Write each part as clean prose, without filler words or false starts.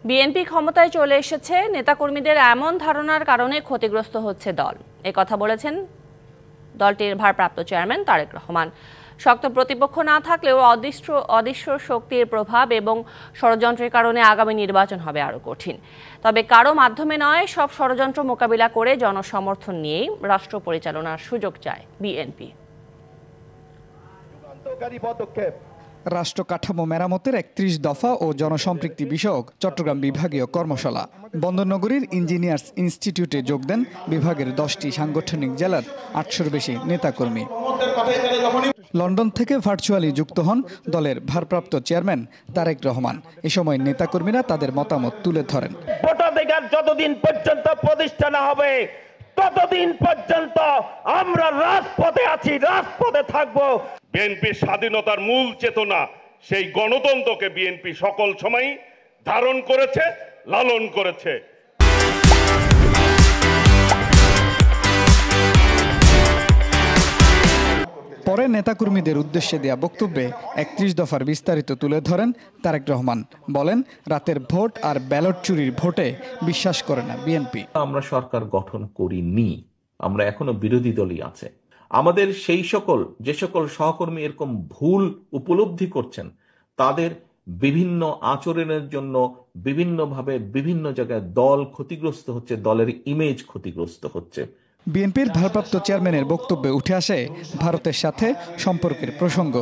BNP ক্ষমতায় চলে এসেছে, নেতাকর্মীদের এমন ধারণার কারণে ক্ষতিগ্রস্ত হচ্ছে দল, কথা বলেছেন দলটির ভারপ্রাপ্ত চেয়ারম্যান তারেক রহমান। শক্ত প্রতিপক্ষ না থাকলেও অদৃশ্য শক্তির প্রভাব এবং ষড়যন্ত্রের কারণে আগামী নির্বাচন হবে আরও কঠিন। তবে কারো মাধ্যমে নয়, সব ষড়যন্ত্র মোকাবিলা করে জনসমর্থন নিয়েই রাষ্ট্র পরিচালনার সুযোগ চায় বিএনপি। রাষ্ট্র কাঠামো মেরামতের ৩১ দফা ও জনসম্পৃক্তি বিষয়ক চট্টগ্রাম বিভাগীয় কর্মশালা। বন্দরনগরীর ইঞ্জিনিয়ার্স ইনস্টিটিউটে যোগ দেন বিভাগের 10টি সাংগঠনিক জেলার 800-র বেশি নেতাকর্মী। লন্ডন থেকে ভার্চুয়ালি যুক্ত হন দলের ভারপ্রাপ্ত চেয়ারম্যান তারেক রহমান। এ সময় নেতাকর্মীরা তাদের মতামত তুলে ধরেন। ভোটাধিকার যতদিন পর্যন্ত প্রতিষ্ঠা না হবে ততদিন পর্যন্ত আমরা রাজপথে আছি, রাজপথে থাকবো। বিএনপির স্বাধীনতার মূল চেতনা, সেই গণতন্ত্রকে বিএনপি সকল সময় ধারণ করেছে, লালন করেছে। পরে নেতাকর্মীদের উদ্দেশ্যে দেয়া বক্তব্যে ৩১ দফার বিস্তারিত তুলে ধরেন তারেক রহমান। বলেন, রাতের ভোট আর ব্যালট চুরির ভোটে বিশ্বাস করে না বিএনপি। আমরা সরকার গঠন করিনি, আমরা এখনো বিরোধী দলই আছে। আমাদের যে সকল সহকর্মী এরকম ভুল উপলব্ধি করছেন, তাদের বিভিন্ন আচরণের জন্য বিভিন্নভাবে বিভিন্ন জায়গায় দল ক্ষতিগ্রস্ত হচ্ছে, দলের ইমেজ ক্ষতিগ্রস্ত হচ্ছে। বিএনপির ভারপ্রাপ্ত চেয়ারম্যানের বক্তব্যে উঠে আসে ভারতের সাথে সম্পর্কের প্রসঙ্গ।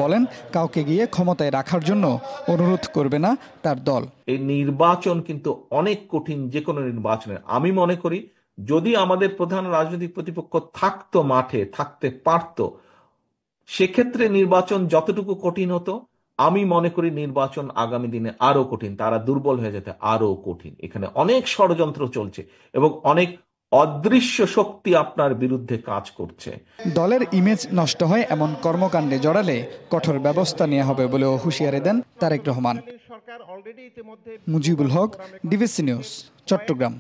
বলেন, কাউকে গিয়ে ক্ষমতায় রাখার জন্য অনুরোধ করবে না তার দল। এই নির্বাচন কিন্তু অনেক কঠিন, যে কোনো নির্বাচনের। আমি মনে করি যদি আমাদের প্রধান রাজনৈতিক প্রতিপক্ষ থাকতো, মাঠে থাকতে পারত, সেক্ষেত্রে নির্বাচন যতটুকু কঠিন হতো, আমি মনে করি নির্বাচন আগামী দিনে আরো কঠিন, তারা দুর্বল হয়ে যেতে আরো কঠিন। এখানে অনেক ষড়যন্ত্র চলছে এবং অনেক অদৃশ্য শক্তি আপনার বিরুদ্ধে কাজ করছে। দলের ইমেজ নষ্ট হয় এমন কর্মকাণ্ডে জড়ালে কঠোর ব্যবস্থা নেওয়া হবে বলেও হুঁশিয়ারি দেন তারেক রহমান। Mujibul Haque, DBC news, Chittagong.